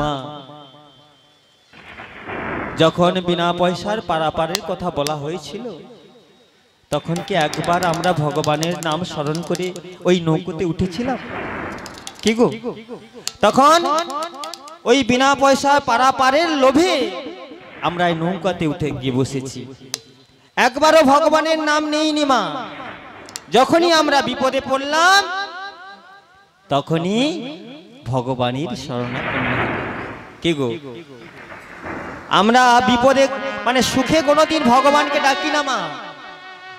মা, যখন বিনা পয়সার পারাপারের কথা বলা হয়েছিল তখন কি একবার আমরা ভগবানের নাম স্মরণ করে ওই নৌকোতে উঠেছিলাম? কি গো, তখন ওই বিনা পয়সার পারাপারের লোভে আমরা এই নৌকাতে উঠে গিয়ে বসেছি, একবারও ভগবানের নাম নেইনি মা। যখনই আমরা বিপদে পড়লাম তখনই ভগবানের শরণাপন্ন হলাম। কি গো, আমরা বিপদে মানে সুখে কোনোদিন ভগবানকে ডাকি না মা,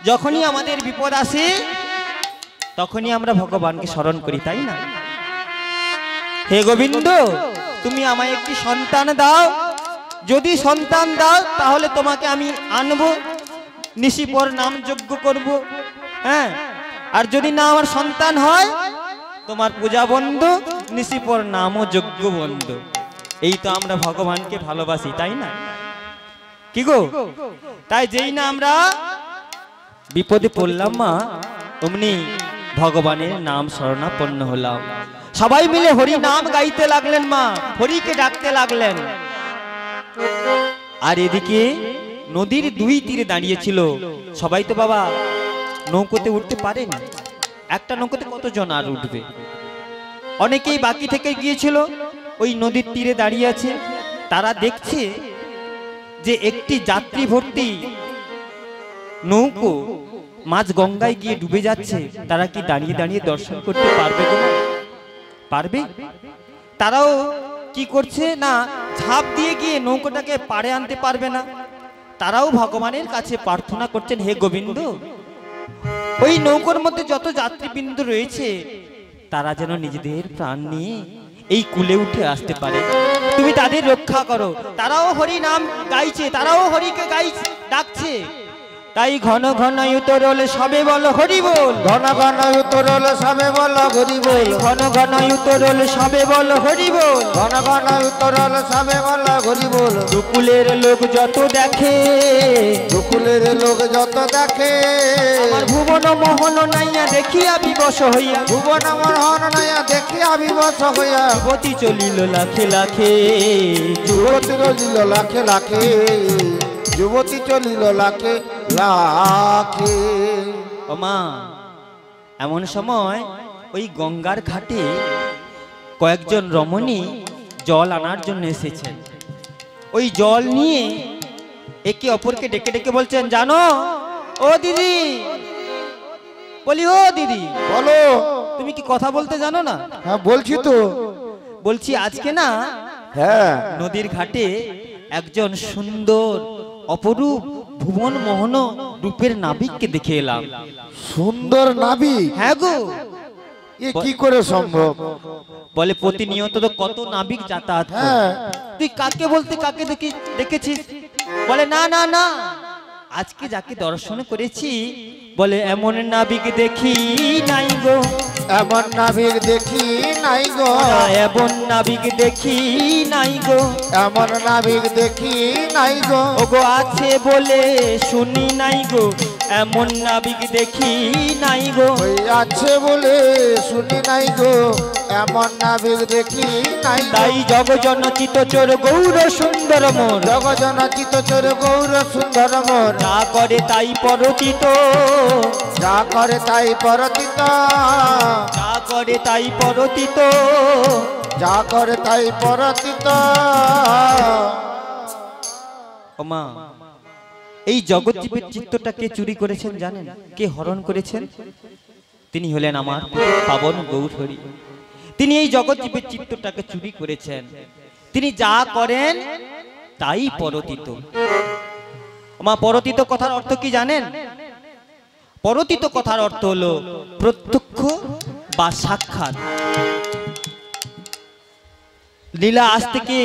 যখনই আমাদের বিপদ আসে তখনই আমরা ভগবানকে স্মরণ করি, তাই না? হে গোবিন্দ, তুমি আমায় একটি সন্তান দাও, যদি সন্তান দাও তাহলে তোমাকে আমি আনবো, নিশিপর নাম যজ্ঞ করব, হ্যাঁ, আর যদি না আমার সন্তান হয় তোমার পূজা বন্ধ, নিশিপর নামও যজ্ঞ বন্ধ। এই তো আমরা ভগবানকে ভালোবাসি, তাই না? কি গো, তাই যেই না আমরা বিপদে পড়লাম মা, অমনি ভগবানের নাম শরণাপন্ন হলাম। সবাই মিলে হরি নাম গাইতে লাগলেন মা, হরিকে ডাকতে লাগলেন। আর এদিকে নদীর দুই তীরে দাঁড়িয়েছিল সবাই। তো বাবা নৌকোতে উঠতে পারেন, একটা নৌকোতে কতজন আর উঠবে? অনেকেই বাকি থেকে গিয়েছিল, ওই নদীর তীরে দাঁড়িয়ে আছে। তারা দেখছে যে একটি যাত্রী ভর্তি নৌকো মাঝ গঙ্গায় গিয়ে ডুবে যাচ্ছে। তারা কি দাঁড়িয়ে দাঁড়িয়ে দর্শন করতে পারবে গো? পারবে? তারাও কি করছে না, ঝাঁপ দিয়ে গিয়ে নৌকোটাকে পাড়ে আনতে পারবে না। তারাও ভগবানের কাছে প্রার্থনা করছেন, হে গোবিন্দ, ওই নৌকোর মধ্যে যত যাত্রীবৃন্দ রয়েছে তারা যেন নিজেদের প্রাণ নিয়ে এই কূলে উঠে আসতে পারে, তুমি তাদের রক্ষা করো। তারাও হরি নাম গাইছে, তারাও হরিকে গাইছে, ডাকছে। তাই ঘন ঘন উতরল সবে বলো হরি বল, ঘন ঘন উতরল সবে বলো হরি বল, ঘন ঘন উতরল সবে বলো হরি বল, ঘন ঘন উতরল সবে বলো হরি বল। দুকুলের লোক যত দেখে, দুকুলের লোক যত দেখে, আমার ভুবন মোহন নাইয়া দেখিয়া বিবশ হইয়া, ভুবন মোহন নাইয়া দেখিয়া বিবশ হইয়া, যুবতী চলিল লাখে লাখে, যুবতী চলিল লাখে লাখে, যুবতী চলিল লাখে লাখে। ও মা, এমন সময় ওই গঙ্গার ঘাটে কয়েকজন রমণী জল আনার জন্য এসেছেন। ওই জল নিয়ে একে অপরকে ডেকে ডেকে বলছেন, জানো ও দিদি, বলি ও দিদি, বলো, তুমি কি কথা বলতে জানো না? হ্যাঁ বলছি তো। বলছি আজকে না হ্যাঁ, নদীর ঘাটে একজন সুন্দর অপরূপ ভুবন মোহন রূপের নাবিককে দেখে এলাম। সুন্দর নাবিক? হ্যাঁ গো। এ কি করে সম্ভব? বলে প্রতিনিয়ত তো কত নাবিক যাতায়াত করে, তুই কাকে বলতে কাকে দেখেছিস? বলে না না না, আজকে যাকে দর্শন করেছি, বলে এমন নাবিক দেখি নাই গো, এমন নাবিক দেখি নাই গো, এমন নাবিক দেখি নাই গো, এমন নাবিক দেখি নাই গো, ওগো আছে বলে শুনি নাই গো, এমন নাবিক দেখি নাই গো, ওই আছে বলে শুনি নাই গো, এমন নাবিক দেখি নাই। তাই জগজন চিতচোর গৌর সুন্দর মোর, জগজন চিতচোর গৌর সুন্দর মোর, যা করে তাই পরতিত, যা করে তাই পরতিত, যা করে তাই পরতিত, যা করে তাই পরতিত। ও মা, এই জগৎজীবের চিত্তটাকে চুরি করেছেন জানেন? কে হরণ করেছেন? তিনি হলেন আমার পাবন গৌর হরি। তিনি এই জগৎজীবের চিত্তটাকে চুরি করেছেন। তিনি যা করেন তাই পরতিত। মা, পরতিত কথার অর্থ কি জানেন? পরতিত কথার অর্থ হলো প্রত্যক্ষ বা সাক্ষাৎ। লীলা আজ থেকে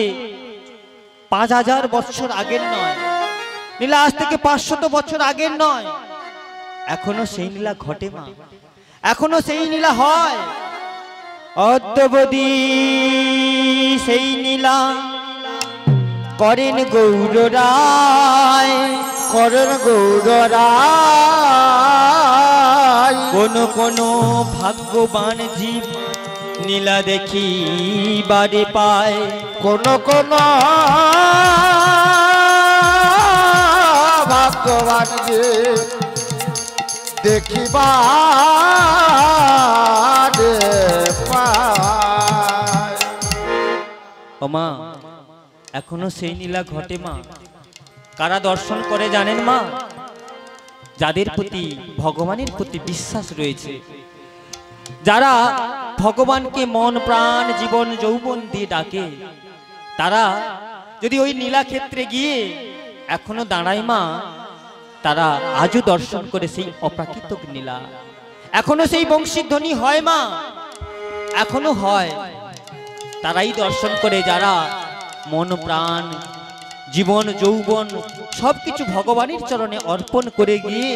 5000 বছর আগের নয়, লীলা আজ থেকে 500 বছর আগের নয়, এখনো সেই লীলা ঘটে মা, এখনো সেই লীলা হয়। অদ্যবধি সেই লীলা করেন গৌর রায়, করেন গৌর রায়। কোন কোন ভাগ্যবান জীব নীলা দেখি বাড়ি পায় কোন কোন ভাগ্যবান যে দেখিবা ও মা, এখনো সেই নীলা ঘটে মা। কারা দর্শন করে জানেন মা? যাদের প্রতি ভগবানের প্রতি বিশ্বাস রয়েছে, যারা ভগবানকে মন প্রাণ জীবন যৌবন দিয়ে ডাকে, তারা যদি ওই নীলা ক্ষেত্রে গিয়ে এখনো দাঁড়ায় মা, তারা আজও দর্শন করে সেই অপ্রাকৃতিক নীলা। এখনো সেই বংশীধ্বনি হয় মা, এখনো হয়। তারাই দর্শন করে যারা মন প্রাণ জীবন যৌবন সবকিছু ভগবানের চরণে অর্পণ করে গিয়ে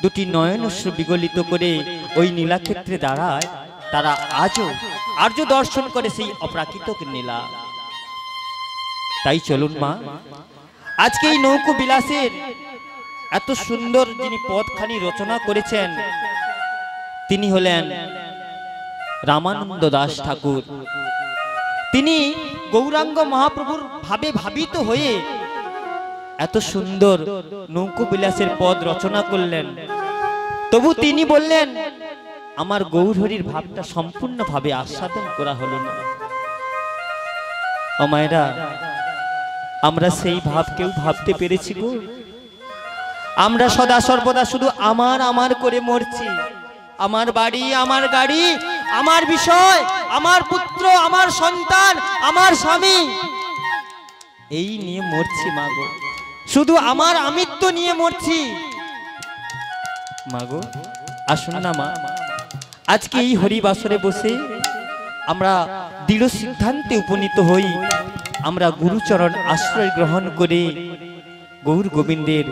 দুটি নয়নশ্রু বিগলিত করে ওই নীলাক্ষেত্রে দাঁড়ায়, তারা আজও দর্শন করে সেই অপ্রাকৃতিক নীলা। তাই চলুন মা, আজকে এই নৌকো বিলাসের এত সুন্দর যিনি পদখানি রচনা করেছেন, তিনি হলেন রামানন্দ দাস ঠাকুর। তিনি গৌরাঙ্গ মহাপ্রভুর ভাবে ভাবিত হয়ে এত সুন্দর নৌকো বিলাসের পদ রচনা করলেন। তবু তিনি বললেন, আমার গৌরহরির ভাবটা সম্পূর্ণভাবে আস্বাদন করা হলো না। ও মায়েরা, আমরা সেই ভাব কেউ ভাবতে পেরেছি গো? আমরা সদা সর্বদা শুধু আমার আমার করে মরছি। আমার বাড়ি, আমার গাড়ি, আমার বিষয়, আমার পুত্র, আমার সন্তান, আমার স্বামী, এই নিয়ে মরছি মাগো। শুধু আমার আমিত্ব নিয়ে মরছি মাগো। আসুন না মা, আজকে এই হরিবাসরে বসে আমরা দৃঢ় সিদ্ধান্তে উপনীত হই, আমরা গুরুচরণ আশ্রয় গ্রহণ করে গৌর গোবিন্দের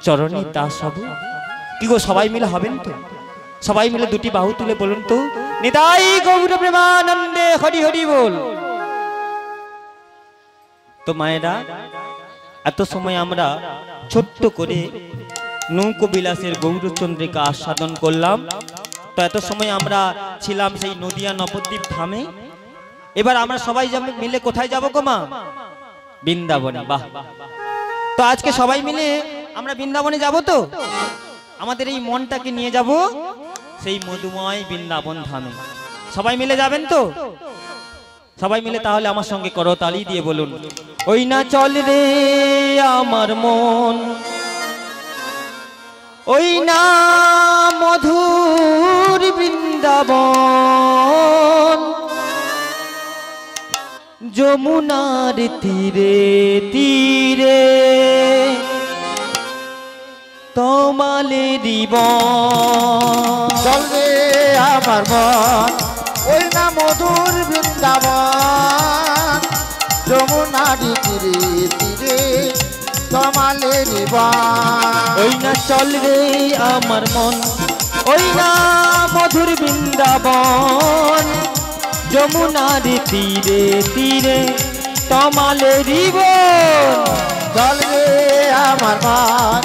চরণে দাস হব। কি গো, সবাই মিলে হবেন তো? সবাই মিলে দুটি বাহু তুলে বলুন তো, নিতাই গৌর প্রেমানন্দে হরি হরি বল। তো মায়েরা, এত সময় আমরা ছোট্ট করে নৌকো বিলাসের গৌরচন্দ্রিকা আস্বাদন করলাম। তো এত সময় আমরা ছিলাম সেই নদিয়া নবদ্বীপ ধামে। এবার আমরা সবাই মিলে কোথায় যাব গো মা? বৃন্দাবনে। বাহ! তো আজকে সবাই মিলে আমরা বৃন্দাবনে যাব তো? আমাদের এই মনটাকে নিয়ে যাব সেই মধুময় বৃন্দাবন ধামে। সবাই মিলে যাবেন তো? সবাই মিলে তাহলে আমার সঙ্গে করতালি দিয়ে বলুন, ওই না চল রে আমার মন, ওই না মধুর বৃন্দাবন, যমুনার তীরে তীরে তমালেরই বন। চল রে আমার মন, ওই না মধুর বৃন্দাবন, যমুনার তীরে তীরে তমালেরই বন। ওই না চল রে আমার মন, ওই না মধুর বৃন্দাবন, যমুনার তীরে তীরে তমালেরই বন। চল রে আমার মন,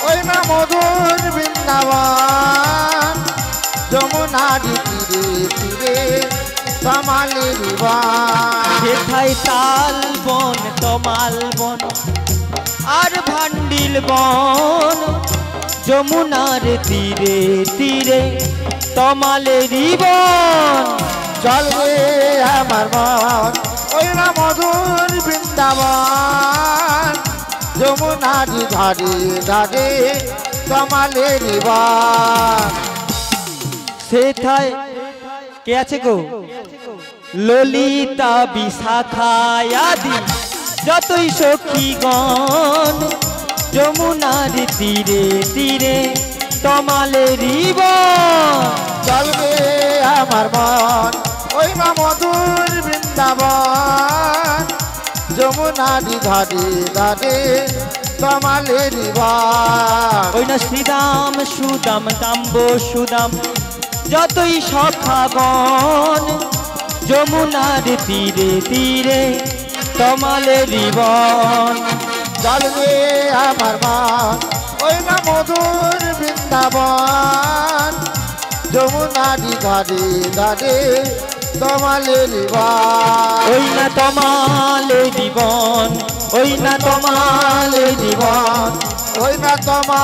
ওই না মধুর বৃন্দাবন, যমুনার তীরে তীরে তমালেরই বন। সেথায় তাল বন, তমাল বন আর ভান্ডিল বন, যমুনার তীরে তীরে তমালেরই বন। চল রে আমার মন, ওই না মধুর বৃন্দাবন, যমুনার ধারে ধারে তমালেরই বন। সেথায় কে আছে গো? ললিতা বিশাখা আদি যতই সখীগণ, যমুনার তীরে তীরে তমালেরই বন। চল রে আমার মন, ওই না মধুর বৃন্দাবন, যমুনার ধারে ধারে তমালেরই বন। ওই না শ্রীদাম সুদাম দাম্ব সুদাম যতই সখাগণ, যমুনার তীরে তীরে তমালেরই বন। চল রে আমার মন, ওই না মধুর বৃন্দাবন, যমুনার তারি ধারে ধারে তমালের বান। ওই না তমালে জীবন, ওই না তমালে জীবন, ওই না তমালের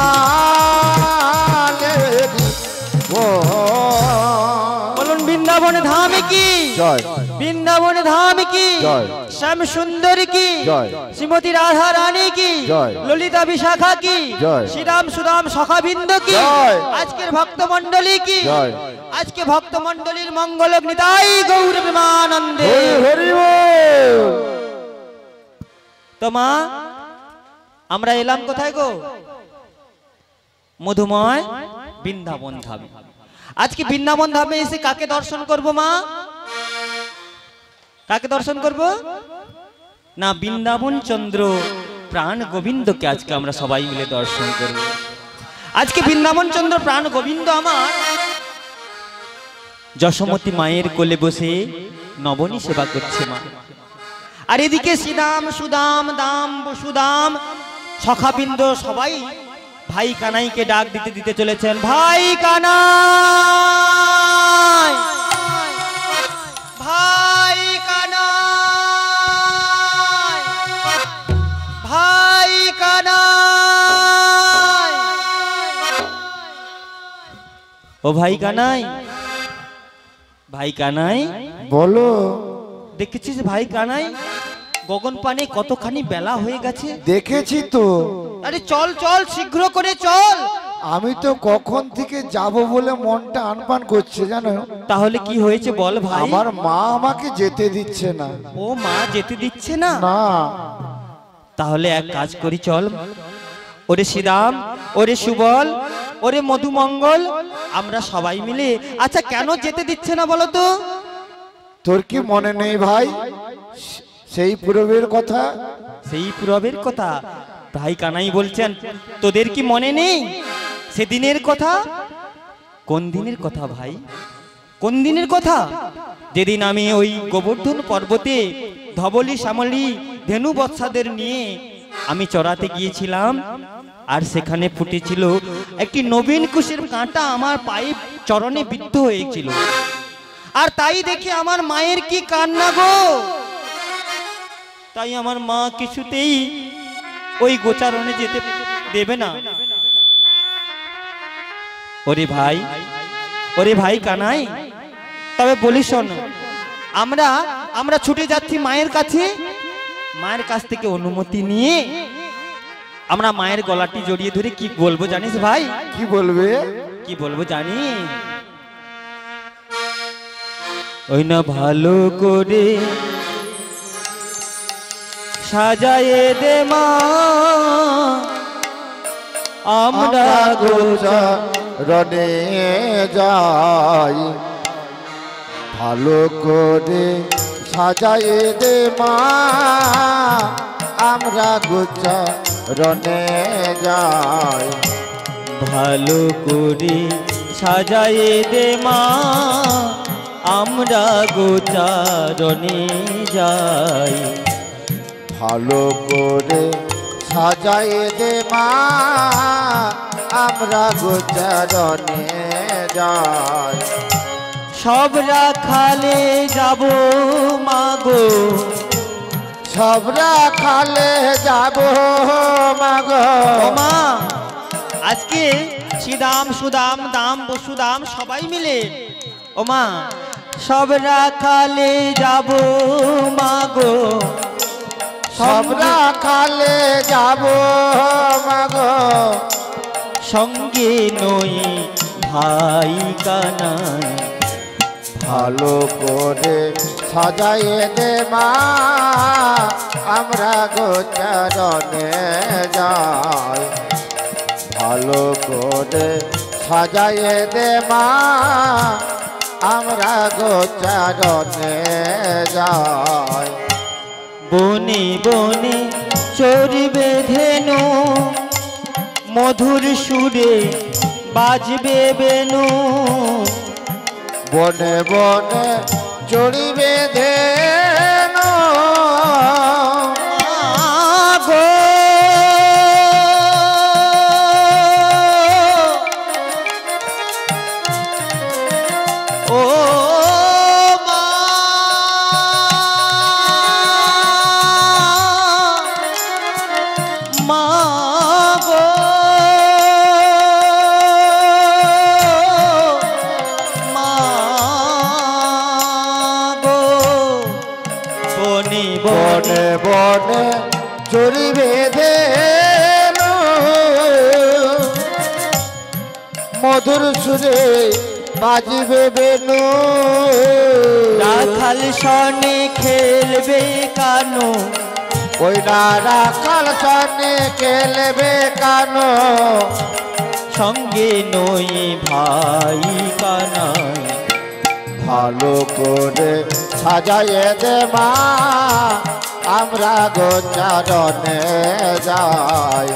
বলুন বৃন্দাবন ধাম কি জয়, বৃন্দাবন ধাম কি জয়, শ্যাম সুন্দর কি জয়, শ্রীমতী রাধা রানী কি জয়, ললিতা বিশাখা কি জয়, শ্রীরাম সুদাম সখাবিন্দ কি জয়, আজকের ভক্তমণ্ডলী কি জয়, আজকে ভক্তমণ্ডলীর মঙ্গল নিতাই গৌর প্রেমানন্দে। হরি হরি বল। তো মা আমরা এলাম কোথায় গো? মধুময় বৃন্দাবন ধামে। আজকে বৃন্দাবন ধামে এসে কাকে দর্শন করব মা? কাকে দর্শন করব না? বৃন্দাবন চন্দ্র প্রাণ গোবিন্দকে আজকে আমরা সবাই মিলে দর্শন করব। আজকে বৃন্দাবন চন্দ্র প্রাণ গোবিন্দ আমার যশোমতী মায়ের কোলে বসে নবনী সেবা করছে মা। আর এদিকে শ্রীদাম সুদাম দাম বসুদাম সখাবিন্দ সবাই ভাই কানাইকে ডাক দিতে দিতে চলেছেন, ভাই কানাই, ভাই কানাই, ভাই কানাই। ও ভাই কানাই, ভাই কানাই বলো। দেখেছিস ভাই কানাই গগন পানে কতখানি বেলা হয়ে গেছে? দেখেছি তো। আরে চল চল শীঘ্র করে চল। আমি তো কখন থেকে যাব বলে মনটা আনপান করছে জানো। তাহলে কি হয়েছে বল ভাই? আমার মা আমাকে যেতে দিচ্ছে না। ও মা যেতে দিচ্ছে না? না। তাহলে এক কাজ করি চল। ওরে শ্রীরাম, ওরে সুবল, ওরে মধুমঙ্গল, আমরা সবাই মিলে। আচ্ছা কেন যেতে দিচ্ছে না বলো তো? তোর কি মনে নেই ভাই সেই পূর্বের কথা? সেই পূরবের কথা ভাই কানাই বলছেন, তোদের কি মনে নেই সেদিনের কথা? কোন দিনের কথা ভাই? কোন দিনের কথা? যেদিন আমি ওই গোবর্ধন পর্বতে ধবলি শ্যামলী ধেনু বৎসাদের নিয়ে আমি চড়াতে গিয়েছিলাম, আর সেখানে ফুটেছিল একটি নবীন কুশের কাঁটা আমার পায়ে চরণে বিদ্ধ হয়েছিল। আর তাই দেখে আমার মায়ের কি কান্না গো! তাই আমার মা কিছুতেই ওই গোচারণে যেতে দেবে না। ওরে ভাই, ওরে ভাই কানাই, তবে বলি শোন, আমরা ছুটে যাচ্ছি মায়ের কাছে। মায়ের কাছ থেকে অনুমতি নিয়ে আমরা মায়ের গলাটি জড়িয়ে ধরে কি বলবো জানিস ভাই? কি বলবে? কি বলবো জানি? ওই না ভালো করে সাজায়ে দে মা আমরা গোচারণে যাই, ভালো করে সাজায়ে দে মা আমরা গোচারণে যাই। ভালো করে সাজায়ে দে মা আমরা গোচারণে যাই। ভালো করে সাজায়ে দে মা আমরা গোচারণে যাই। সব রাখালে যাব মাগো, সব রাখালে যাব মাগো। মা আজকে শ্রীদাম সুদাম দাম বসুদাম সবাই মিলে ও মা সব রাখালে যাব মাগো, সব রাখালে যাব মাগো। সঙ্গে নই ভাই কানাই। ভালো করে সাজায়ে দে মা আমরা গোচারণে যাই। ভালো করে সাজায়ে দে মা আমরা গোচারণে যাই। বনে বনে চড়বে ধেনু, মধুর সুরে বাজবে বেনু। বনে বনে চড়িবে ধেনু, গো ও মা মা গো মা গো বনে বনে বনে বনে চুরি বেঁধে মধুর সুরে বাজিবে বেনু রাখাল সনে খেলবে কানো ওই না রাখাল সনে খেলবে কানো সঙ্গে নই ভাই কানাই ভালো করে সাজাইয়ে দে মা আমরা গোচারণে যাই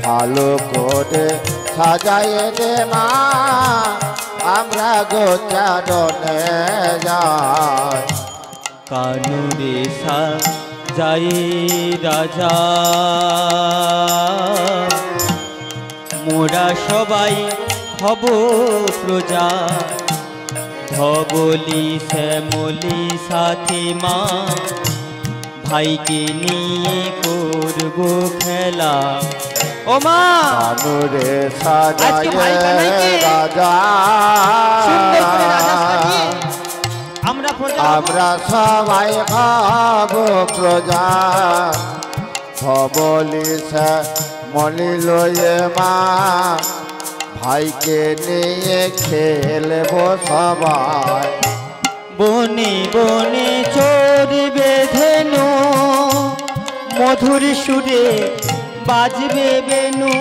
ভালো করে সাজাইয়ে দে মা আমরা গোচারণে যাই কানুরে যাই রাজা মোরা সবাই হব প্রজা ধবলি শ্যামলি সাথে মা ভাইকে নিয়ে করব খেলা ও মা কানুরে আজকে ভাই সাজাইয়ে কানাইকে রাজা সুন্দর করে রাজা সাজিয়ে আমরা প্রজা হব। আমরা সবাই হব প্রজা ভবলি মলি লয়ে মা ভাইকে নিয়ে খেলবো সবাই বনে বনে চড়বে ধেনু মধুর সুরে বাজবে বেনু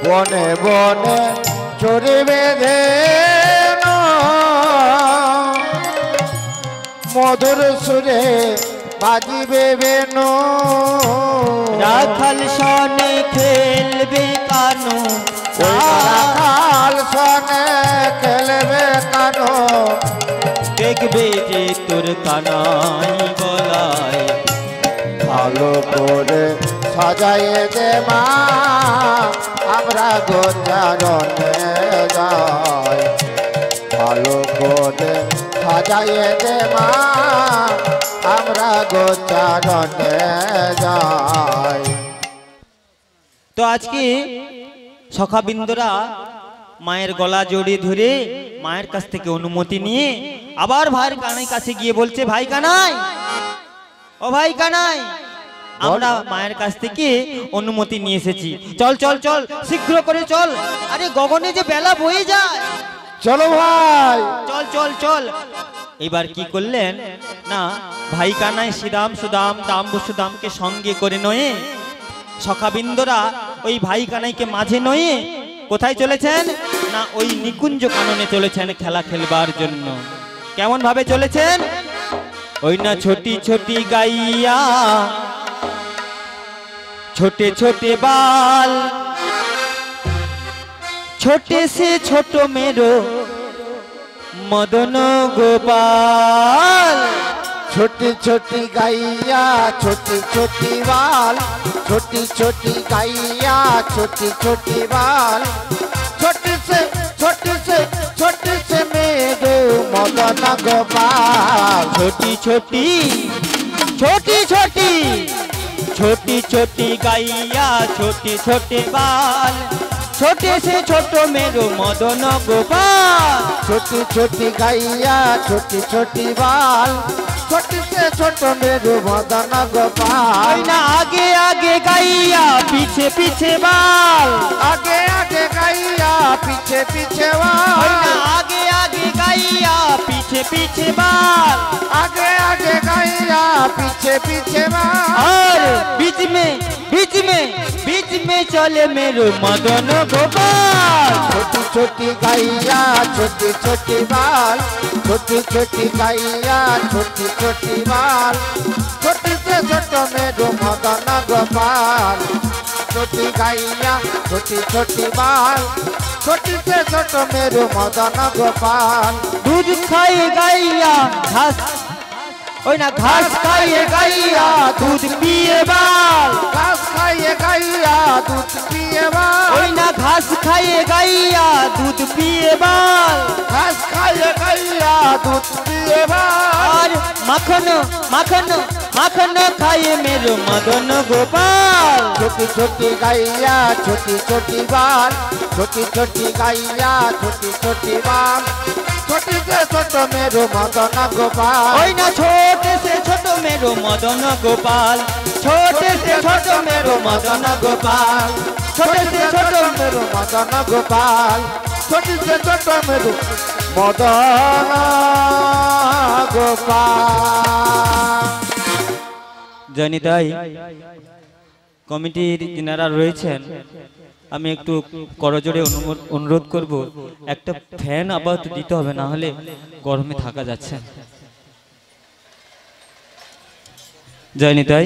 বনে বনে চড়বে ধেনু মধুর সুরে বাজিবে বেনু রাখাল সনে খেলবে কানু রাখাল সনে খেলবে কানো দেখবে যে তোর কানাই গলায় ভালো করে সাজাইয়ে দে মা আমরা গোচারণে যাই ভালো করে সাজাইয়ে দে মা আমরা গোচারণে যাই তো আজকে সখাবিন্দুরা মায়ের গলা জড়িয়ে ধরে মায়ের কাছ থেকে অনুমতি নিয়ে আবার ভাইয়ের কানাই কাছে গিয়ে বলছে ভাই কানাই ও ভাই কানাই আমরা মায়ের কাছ থেকে অনুমতি নিয়ে এসেছি চল চল চল শীঘ্র করে চল আরে গগনে যে বেলা বয়ে যায় চলো ভাই চল চল চল এবার কি করলেন না ভাই কানাই শ্রীরাম সুদাম দাম বসুদামকে সঙ্গে করে নয়ে সখাবিন্দুরা ওই ভাই কানাইকে মাঝে নয়ে কোথায় চলেছেন না ওই নিকুঞ্জ কাননে চলেছেন খেলা খেলবার জন্য কেমন ভাবে চলেছেন ওই না ছোটি ছোটি গাইয়া ছোটে ছোটে বাল ছোটে সে ছোট মেরো মদন গোপাল छोटी छोटी गैया छोटी छोटी बाल छोटी छोटी गैया छोटी छोटी बाल छोटी से मेरे मदन गोपाल छोटी छोटी छोटी छोटी छोटी छोटी गैया छोटे छोटे बाल छोटे से छोटो मेरो मदन गोपाल छोटी छोटी गैया छोटी छोटी बाल छोटी से छोटो मेरो मदन गोपाल ना आगे आगे गैया पीछे पीछे बाल आगे आगे गैया पीछे पीछे बाल ना आगे आगे गैया पीछे पीछे बाल आगे आगे गैया पीछे पीछे बाल और बीच में चले मेरो मदन गोपाल छोटी छोटी गैया छोटी छोटी बाल छोटी छोटी गैया छोटी छोटी बाल छोटी से छोटो मेरो मदन गोपाल छोटी गैया छोटी छोटी बाल छोटी से छोटो मेरो मदन गोपाल दूध खाए गैया घास ओए ना घास खाए गैया दूध पिए बाल घास खाइए गैया दूध पिए बाल ओए ना घास खाए गैया দুধ পিয়ে বাল, ঘাস খাইয়ে গাইয়া দুধ পিয়ে বাল, আর মাখন মাখন মাখন খাইয়ে মেরো মদন গোপাল। ছোটি ছোটি গাইয়া ছোটি ছোটি বাল, ছোটি ছোটি গাইয়া ছোটি ছোটি বাল, ছোটি से ছোট মেরো মদন গোপাল। ওই না ছোটে সে ছোট মেরো মদন গোপাল, ছোটে সে ছোট মেরো মদন গোপাল, ছোটে সে ছোট মেরো মদন গোপাল, ছোটি से ছোট মেরো মদন গোপাল। জয়নিতাই কমিটির যিনারা রয়েছেন, আমি একটু করজোড়ে অনুরোধ করব, একটা ফ্যান আপাতত দিতে হবে, না হলে গরমে থাকা যাচ্ছে। জয়নিতাই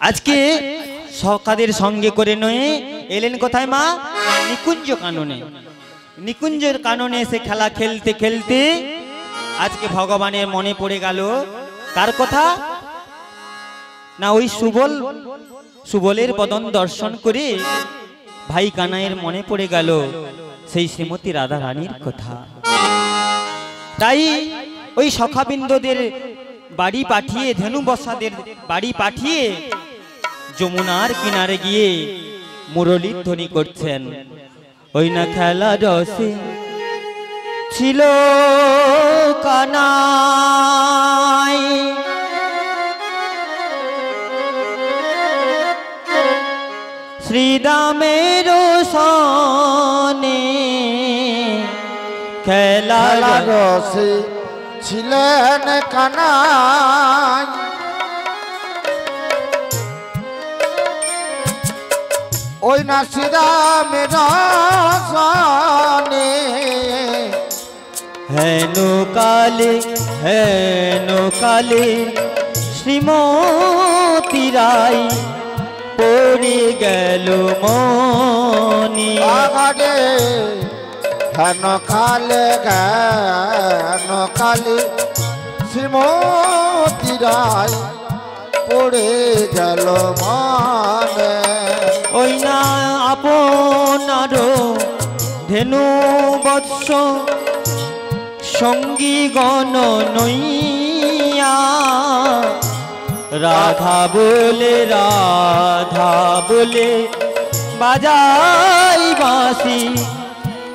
আজকে সকাদের সঙ্গে করে নয়ে এলেন কোথায় মা? নিকুঞ্জ কাননে। নিকুঞ্জের কাননে এসে খেলা খেলতে খেলতে আজকে ভগবানের মনে পড়ে গেল কার কথা না, ওই সুবলের বদন দর্শন করে ভাই কানাইয়ের মনে পড়ে গেল সেই শ্রীমতী রাধা রানীর কথা। তাই ওই সখাবিন্দদের বাড়ি পাঠিয়ে, ধেনু বসাদের বাড়ি পাঠিয়ে যমুনার কিনারে গিয়ে মুরলীর ধ্বনি করছেন। ওই না খেলা রসে ছিল কানাই, শ্রীদামের সনে খেলা রসে ছিলেন কানাই, ওই না শ্রীরামের সনে হেনো কালে শ্রীমতী রায় পড়ে গেল মনি। আগে হেন কালে শ্রীমতী রায় পড়ে গেল মনে। ওই না আপনার ধেনু বৎস সঙ্গী গণ নইয়া, রাধা বলে বাজাই বাঁশি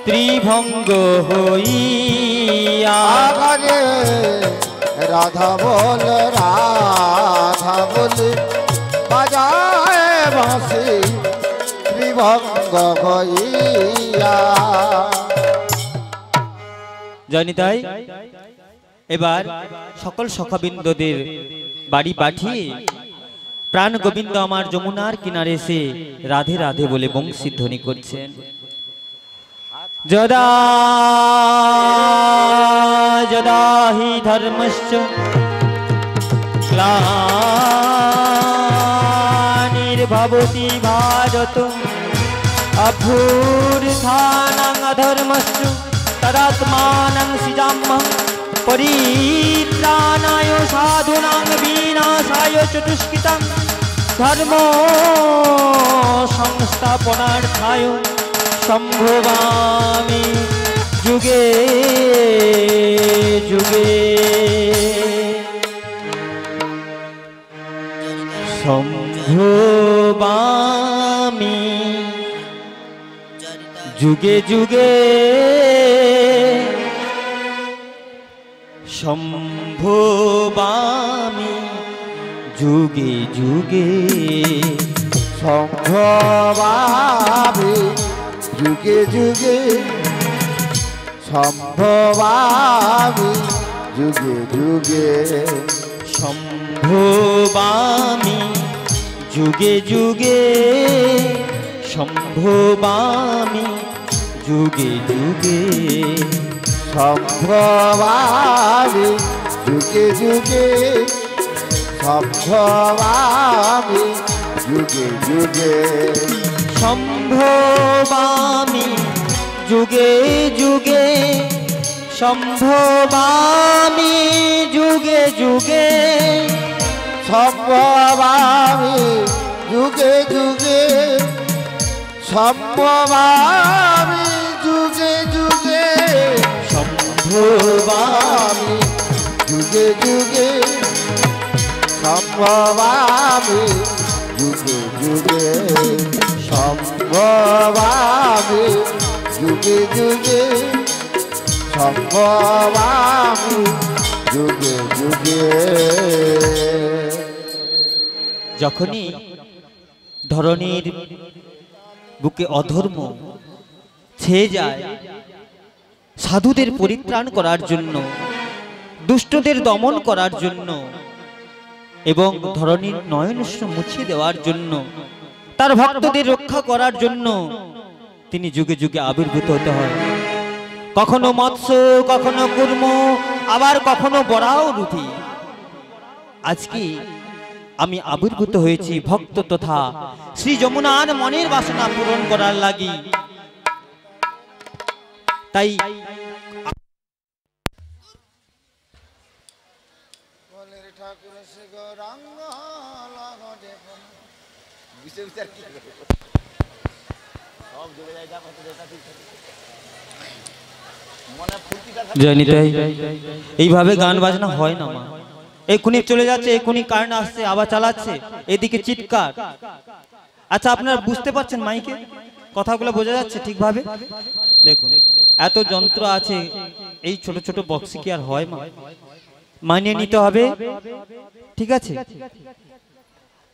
ত্রিভঙ্গ হইয়া। আগে রাধা বলে বাজায় বাঁশি ত্রিভঙ্গ হইয়া। জয়নিতাই এবার সকল সখাবিন্দদের বাড়ি পাঠিয়ে প্রাণ গোবিন্দ আমার যমুনার কিনারে এসে রাধে রাধে বলে বংশী ধ্বনি করছেন। যদা যদা হি ধর্মশ্চ গ্লানির্ভবতি ভারত অভ্যুত্থানং অধর্মশ্চ তদাত্মানং সৃজাম্যহং পরিত্রাণায় সাধুনাং বিনাশায় চ দুষ্কৃতাং ধর্ম সংস্থাপনার্থায় সম্ভবামি যুগে যুগে। সম্ভবামি যুগে যুগে, সম্ভবামি যুগে যুগে, সম্ভবামি যুগে যুগে, সম্ভবামি যুগে যুগে, সম্ভবামি যুগে যুগে, সম্ভবামি যুগে যুগে, সম্ভবামি যুগে যুগে, সম্ভবামি যুগে যুগে, সম্ভবামি যুগে যুগে, সম্ভবামি যুগে যুগে, সম্ভবামি যুগে যুগে, সম্ভবামি যুগে যুগে সম্ভবামি, যুগে যুগে সম্ভবামি, যুগে যুগে সম্ভবামি, যুগে যুগে। যখনই ধরনীর বুকে অধর্ম ছেয়ে যায়, সাধুদের পরিত্রাণ করার জন্য, দুষ্টদের দমন করার জন্য এবং ধরনীর নয়নস্য মুছিয়ে দেওয়ার জন্য, তার ভক্তদের রক্ষা করার জন্য তিনি যুগে যুগে আবির্ভূত হতে হয়। কখনো মৎস্য, কখনো কুর্ম, আবার কখনো বরাহ রূপী। আজকে আমি আবির্ভূত হয়েছি ভক্ত তথা শ্রী যমুনার মনের বাসনা পূরণ করার লাগি। তাই এইভাবে গান বাজনা হয় না মা। এক্ষুনি চলে যাচ্ছে, এক্ষুনি কারেন্ট আসছে, আবার চালাচ্ছে, এদিকে চিৎকার। আচ্ছা, আপনারা বুঝতে পারছেন মাইকে কথাগুলো বোঝা যাচ্ছে ঠিকভাবে? দেখুন, এত যন্ত্র আছে, এই ছোট ছোট বক্সে কি আর হয় মা? মানিয়ে নিতে হবে, ঠিক আছে?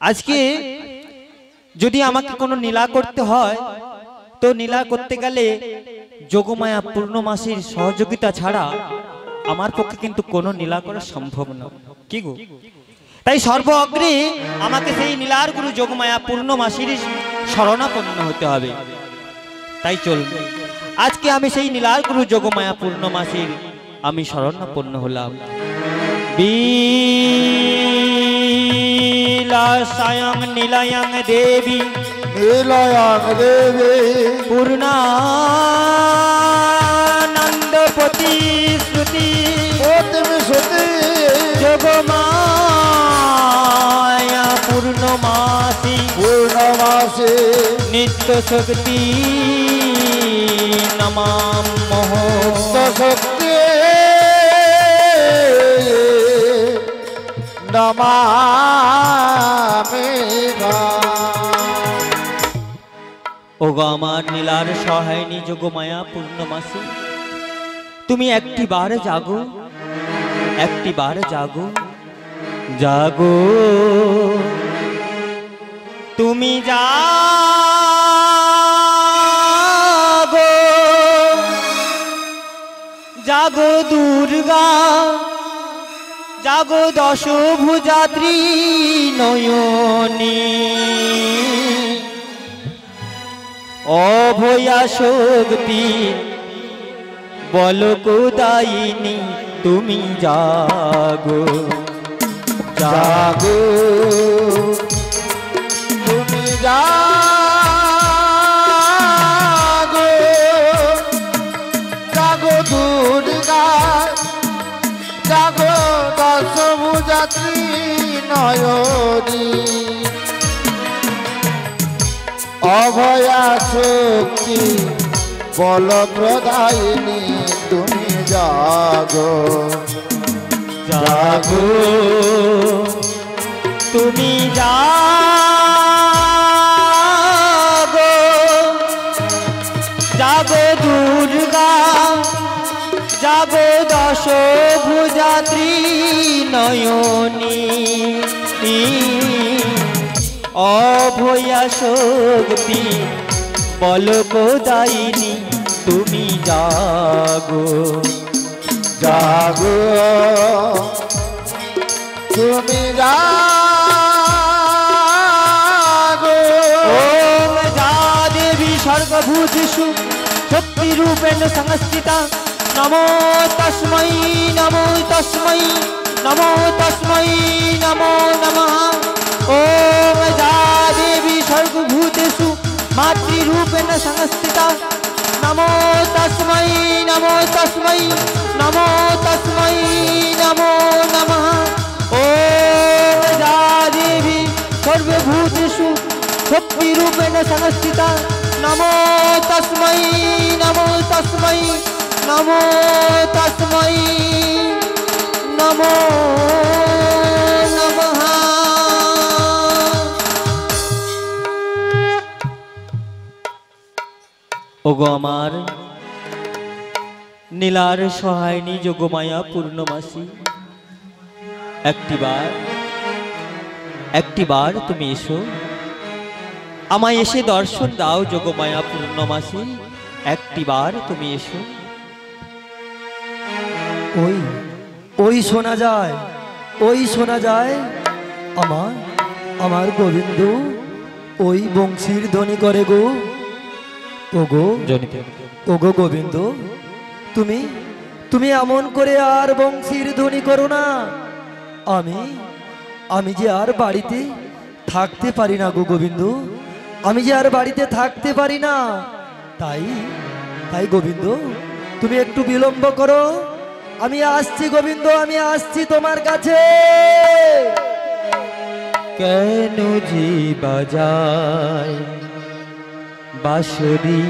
আজকে যদি আমাকে কোনো নীলা করতে হয়, তো নীলা করতে গেলে যোগমায়া পূর্ণমাসীর সহযোগিতা ছাড়া আমার পক্ষে কিন্তু কোনো নীলা করা সম্ভব না। কি গো? তাই সর্ব অগ্রে আমাকে সেই নীলার গুরু যোগমায়া পূর্ণমাসীর শরণাপন্ন হতে হবে। তাই চলুন, আজকে আমি সেই নীলার গুরু যোগমায়া পূর্ণমাসীর আমি শরণাপন্ন হলাম। বিলাসায়ং নীলায়ং দেবী, নীলায়ং দেবী পূর্ণানন্দপতি শ্রুতি শ্রুতি যোগমায়া পূর্ণমাসী, পূর্ণমাসী নিত্য শক্তি নমাম্যহ। শক্তি নমামি। ওগো আমার নীলার সহায়নী যোগমায়া পূর্ণমাসী, তুমি একটি বার জাগো, একটি বার জাগো, জাগো তুমি জাগো, জাগো দুর্গা, জাগো দশভুজাত্রী নয়নী, অভয়া শক্তি বলকদায়িনী তুমি জাগো, জাগো তুমি জাগো, জাগো দুর্গা, জাগো দশভুজাত্রী নয়নী, অভয়া শক্তি বলপ্রদায়িনী তুমি জাগো, জাগো তুমি জাগো, জাগো দুর্গা, জাগো দশভুজাত্রী নয়নী, অভয়া শক্তি বলকদায়িনী তুমি জাগো, জাগো তুমি জাগো। ওম যা দেবী সর্বভূতেষু শক্তি রূপেণ সংস্থিতা, নমো তস্मै, নমো তস্मै, নমো তস্मै, নমো নমঃ। ওম যা দেবী সর্বভূতেষু মাতৃরূপেণ সংস্থিতা, নমো তস্मै, নমো তস্मै, নমো তস্मै, নমো নমঃ। ওম যা দেবী সর্বভূতেষু শক্তিরূপেণ সংস্থিতা, নমো তস্मै, নমো তস্मै, নমো তস্मै, নমো ওগো আমার নীলার সহায়নী যোগমায়া পূর্ণমাসী, একটিবার তুমি এসো, আমায় এসে দর্শন দাও যোগমায়া পূর্ণমাসী, একটিবার তুমি এসো। ওই ওই শোনা যায়, ওই শোনা যায় আমার আমার গোবিন্দ ওই বংশীর ধ্বনি করে গো। ওগো ওগো গোবিন্দ, তুমি তুমি এমন করে আর বংশীর ধ্বনি করো না। আমি যে আর বাড়িতে থাকতে পারি না গো গোবিন্দ, আমি যে আর বাড়িতে থাকতে পারি না। তাই তাই গোবিন্দ তুমি একটু বিলম্ব করো, আমি আসছি গোবিন্দ, আমি আসছি তোমার কাছে। কেন যে বাজায় বাঁশরি,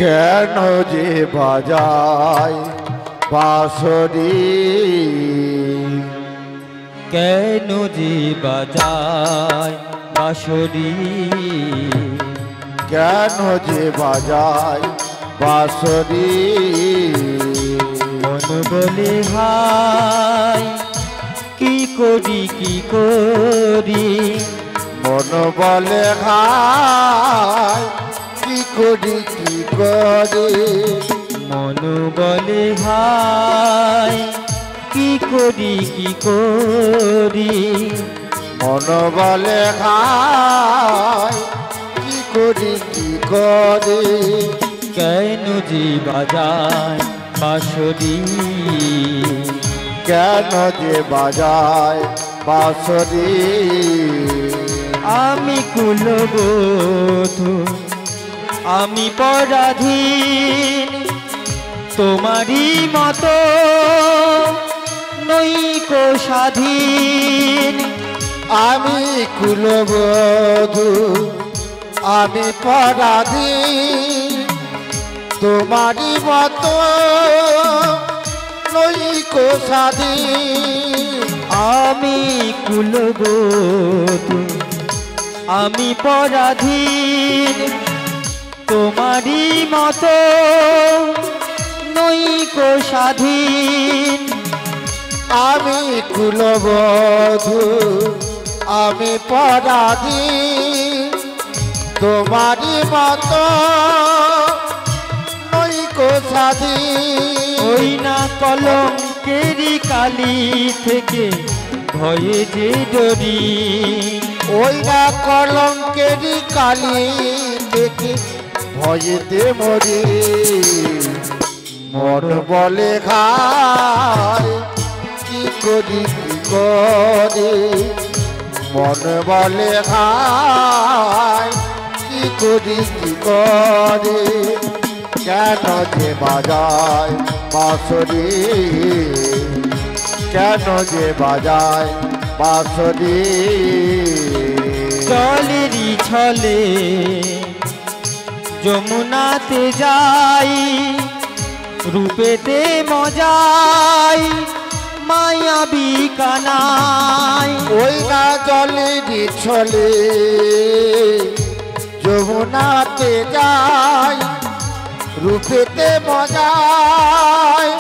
কেন যে বাজায় বাঁশরি, কেন যে বাজায় বাঁশরি, কেন যে বাজায় বাঁশরি, মন বলে হায় কি করি কি করি, মন বলে হায় কি করি কি করি, মন বলে হায় কি করি কি করি, মন বলে হায় কি করি কি করি, কেন যে বাজায় বাঁশরি, কেন যে বাজায় বাঁশরি, আমি কুলবধূ আমি পরাধীন, তোমারই মতো নৈকো স্বাধীন, আমি কুলবধূ আমি পরাধীন, তোমারই মতো নৈকো স্বাধীন, আমি কুলবধূ আমি পরাধীন, তোমারই মতো নৈকো স্বাধীন, আমি কুলবধূ আমি পরাধীন, তোমারই মতো নৈকো স্বাধীন, ওই না কলঙ্কেরি কালি থেকে ভয়ে যে ডরি, ওই না কলঙ্কেরি কালি থেকে ভয়েতে মরি, মন বলে খায় কি করি কি করি, মন বলে খায় কি করি কি করি, কেন যে বাজায় বাঁশরি, কেন যে বাজায় বাঁশরি, জলেরই ছলে যমুনাতে যাই, রূপেতে মজাই মায়াবী কানাই, ওই না জলের ছলে যমুনাতে যাই, রূপেতে মজায়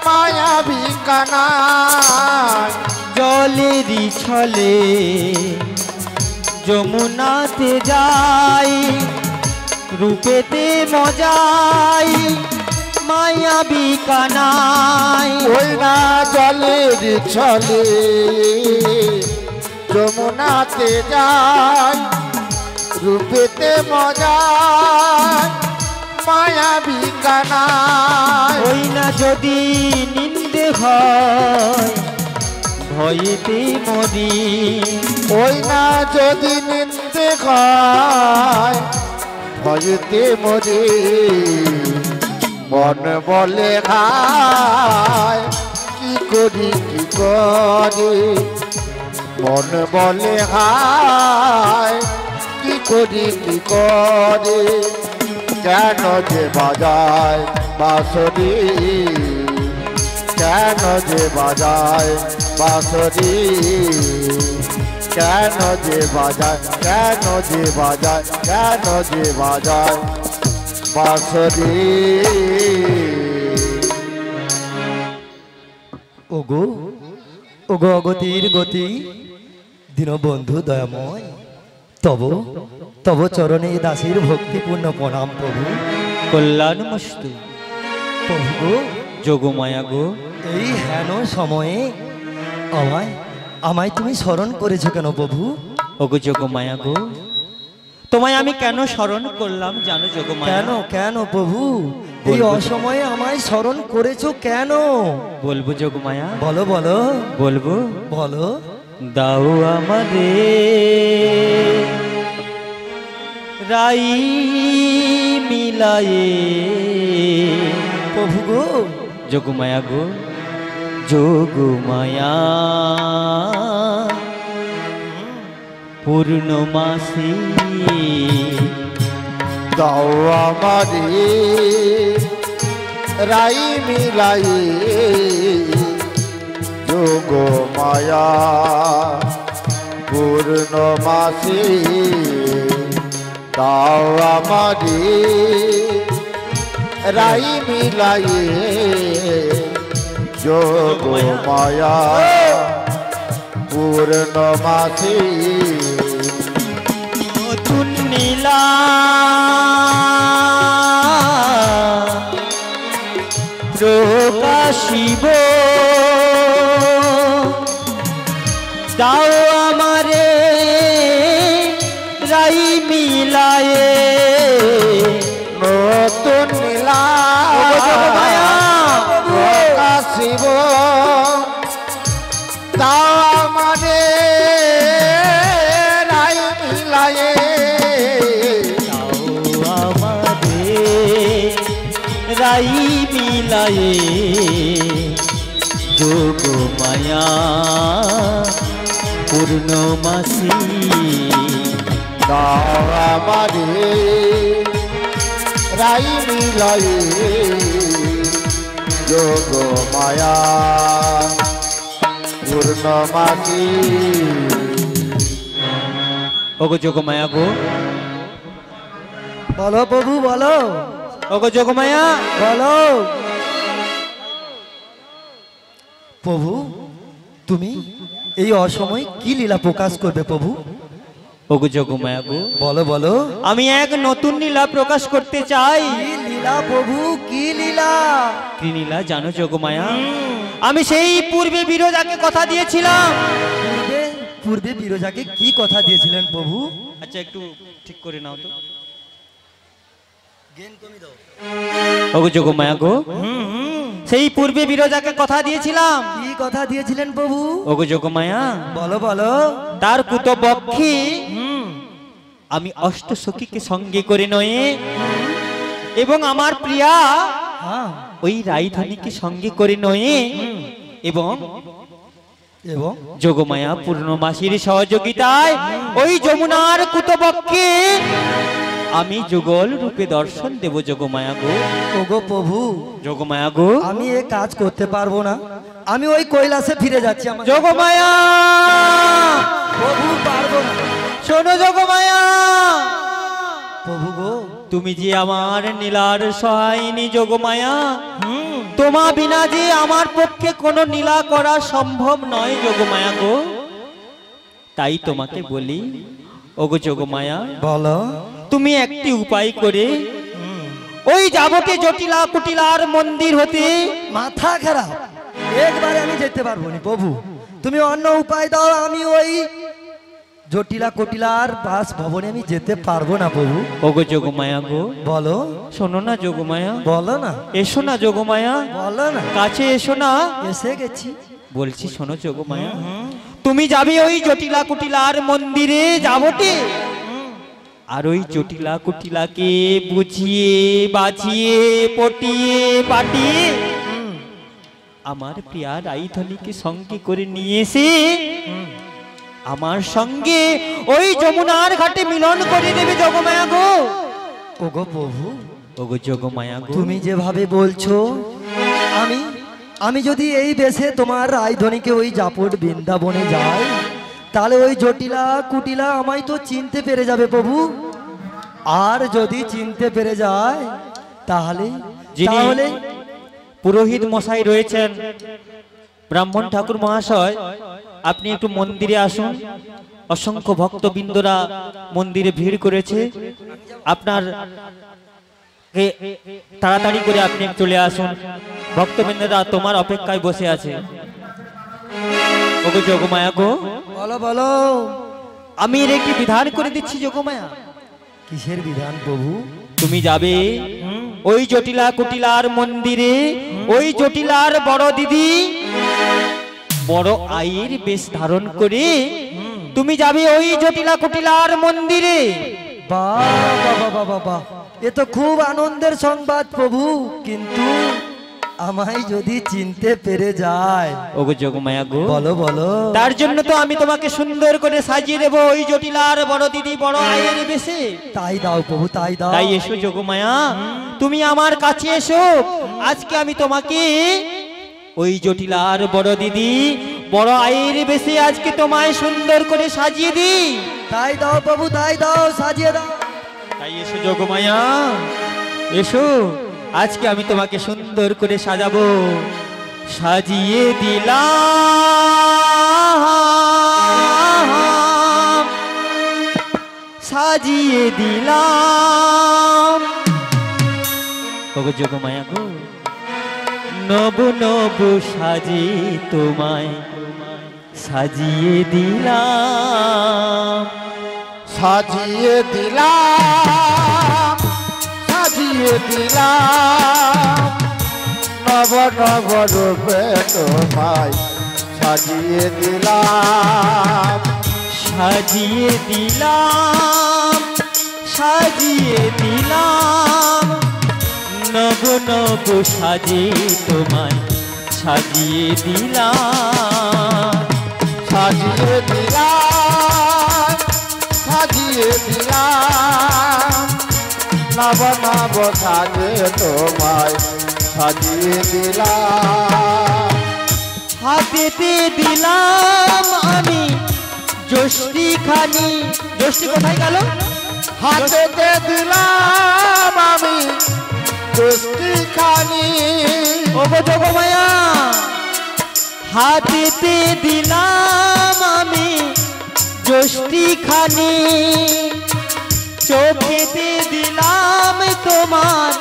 মায়াবী কানাই, জলেরই ছলে যমুনাতে যাই, রূপেতে মজাই মায়াবী কানাই, ওই না জলের ছলে যমুনাতে যাই, রূপেতে মজায় মায়াবী কানাই, ওই না যদি নিন্দে হয় ভয়েতে মরি, ওই না যদি নিন্দে খায় ভয়েতে মরি, মন বলে খায় কি করি কি করি, মন বলে খায় কি করি কি করি, কেন যে বাজায় বাঁশরি, কেন যে বাজায় বাঁশরি, কেন যে বাজায়, কেন যে বাজায়, কেন যে বাজায় বাঁশরি। ওগো ওগো অগতির গতি দীনবন্ধু দয়াময়, তব তব চরণে দাসীর ভক্তিপূর্ণ প্রণাম প্রভু। কল্যাণমস্তু। প্রভু গো, যোগমায়া গো, এই হেন সময়ে আমায় আমায় তুমি স্মরণ করেছো কেন প্রভু? ওগো যোগমায়া গো, তোমায় আমি কেন স্মরণ করলাম জানো যোগমায়া? কেন কেন প্রভু এই বলবো। অসময়ে আমায় স্মরণ করেছো কেন? বলবো যোগমায়া, বলো বলো বলবো। বলো। দাও আমারে রাই মিলায়ে। প্রভু গো, যোগমায়া গো, যোগমায়া পূর্ণমাসী দাও আমারে রাই মিলাই যোগ মায়া পূর্ণমাসী। দাও আমারে রাই মিলাই যোগ মায়া পূর্ণমাসী। নতুন নীলা প্রকাশিব, দাও আমারে রাই মিলায়ে। নতুন নীলা প্রকাশিব, তাও আমারে রাই মিলায়ে। দাও আমারে রাই মিলায়ে যোগমায়া পূর্ণমাসী। দাও আমারে রাই মিলায়ে যোগ মায়া পূর্ণমাসী। ওগো যোগমায়া গো, বলো প্রভু বলো ওগো যোগমায়া, বলো। প্রভু তুমি এই অসময় কি লীলা প্রকাশ করবে প্রভু? ওগো যোগমায়া গো, বলো বলো। আমি এক নতুন লীলা প্রকাশ করতে চাই। কি লীলা প্রভু, কি লীলা? কি লীলা জানো যোগমায়া? আমি সেই পূর্বে বিরজাকে কথা দিয়েছিলাম। পূর্বে পূর্বে বিরজাকে কি কথা দিয়েছিলেন প্রভু? আচ্ছা একটু ঠিক করে নাও তো। ওগো যোগমায়া গো, সেই পূর্বে বিরজাকে কথা দিয়েছিলাম। কি কথা দিয়েছিলেন প্রভু? ওগো যোগমায়া, বলো বলো। তার কুতবক্ষে আমি অষ্ট সখীকে সঙ্গে করে নয়ে এবং আমার প্রিয়া হ্যাঁ, ওই রাইধানীকে সঙ্গে করে নয়ে এবং এবং যোগমায়া পূর্ণমাসীর সহযোগিতায় ওই যমুনার কুতবক্ষে আমি যুগল রূপে দর্শন দেব যোগমায়া গো। ওগো প্রভু, যোগমায়া গো, আমি এ কাজ করতে পারবো না, আমি ওই কৈলাসে ফিরে যাচ্ছি। আমার যোগমায়া প্রভু পারবো না। শোনো যোগমায়া, প্রভু গো, তুমি যে আমার নীলার সহায়িনী যোগমায়া, তোমা বিনা যে আমার পক্ষে কোনো নীলা করা সম্ভব নয় যোগমায়া গো। তাই তোমাকে বলি ওগো যোগমায়া, বলো। তুমি একটি উপায় করে ওই যাবতীয় জটিলা কুটিলার মন্দির হতে। মাথা খারাপ, একবারে আমি যেতে পারবো না প্রভু, তুমি অন্য উপায় দাও। আমি ওই জটিলা কটিলার বাস ভবনে আমি যেতে পারবো না প্রভু। ওগো যোগমায়া গো, বলো। শোনো না যোগমায়া, বলো না, এসো না যোগমায়া, বলো না। কাছে এসো না। এসে গেছি। বলছি শোনো যোগমায়া, তুমি যাবে ওই জটিলা কুটিলার মন্দিরে যাবতে, আর ওই জটিলা কুটিলাকে বুঝিয়ে বাজিয়ে পটিয়ে পাটিয়ে আমার প্রিয়া রাইধনীকে সঙ্গে করে নিয়ে এসে আমার সঙ্গে ওই যমুনার ঘাটে মিলন করে দেবে যোগমায়া গো। ওগো প্রভু, ওগো যোগমায়া গো, তুমি যেভাবে বলছো, আমি আমি যদি এই বেশে তোমার রাজধানীকে ওই জাপট বৃন্দাবনে যাই, তাহলে ওই জটিলা কুটিলা আমায় তো চিনতে পেরে যাবে প্রভু। আর যদি চিনতে পেরে যায় তাহলে যিনি তাহলে পুরোহিত মশাই রয়েছেন, ব্রাহ্মণ ঠাকুর মহাশয়, আপনি একটু মন্দিরে আসুন। অসংখ্য ভক্তবৃন্দরা মন্দিরে ভিড় করেছে, আপনার তাড়াতাড়ি করে আপনি চলে আসুন। ভক্তবৃন্দরা তোমার অপেক্ষায় বসে আছে। ওগো যোগমায়া গো, বলো বলো, আমি এর একটি বিধান করে দিচ্ছি যোগমায়া। কিসের বিধান প্রভু? তুমি যাবে ওই জটিলা কুটিলার মন্দিরে, ওই জটিলার বড় দিদি বড় আয়ের বেশ ধারণ করে তুমি যাবে ওই জটিলা কুটিলার মন্দিরে। বাহ বাবা বাবা বাহ, এ তো খুব আনন্দের সংবাদ প্রভু, কিন্তু আমায় যদি চিনতে পেরে যায়। ওগো যোগমায়া গো, বলো বলো। তার জন্য তো আমি তোমাকে সুন্দর করে সাজিয়ে দেবো ওই জটিলার বড় দিদি বড় আয়ের বেশে। তাই দাও প্রভু, তাই দাও। তাই এসো যোগমায়া, তুমি আমার কাছে এসো। আজকে আমি তোমাকে ওই জটিলার বড় দিদি বড় আয়ের বেশে আজকে তোমায় সুন্দর করে সাজিয়ে দিই। তাই দাও প্রভু, তাই দাও, সাজিয়ে দাও। তাই এসো যোগমায়া, এসো। আজকে আমি তোমাকে সুন্দর করে সাজাবো। সাজিয়ে দিলাম, সাজিয়ে দিলাম। ওগো যোগমায়া গো, নব নব সাজে তোমায় সাজিয়ে দিলাম। সাজিয়ে দিলাম, সাজিয়ে দিলাম, নব নব রূপে তোমায় সাজিয়ে দিলাম। সাজিয়ে দিলাম, সাজিয়ে দিলাম, নব নব সাজে তোমায় সাজিয়ে দিলাম। সাজিয়ে দিলাম, সাজিয়ে দিলাম, নব নব সাজে তোমায় সাজিয়ে দিলাম। হাতেতে দিলাম আমি যষ্টি খানি। যষ্টি কোথায় গেল? হাতেতে দিলাম আমি যষ্টি খানি। ওগো যোগমায়া, হাতেতে দিলাম আমি যষ্টি খানি, চোখেতে দিলাম তোমার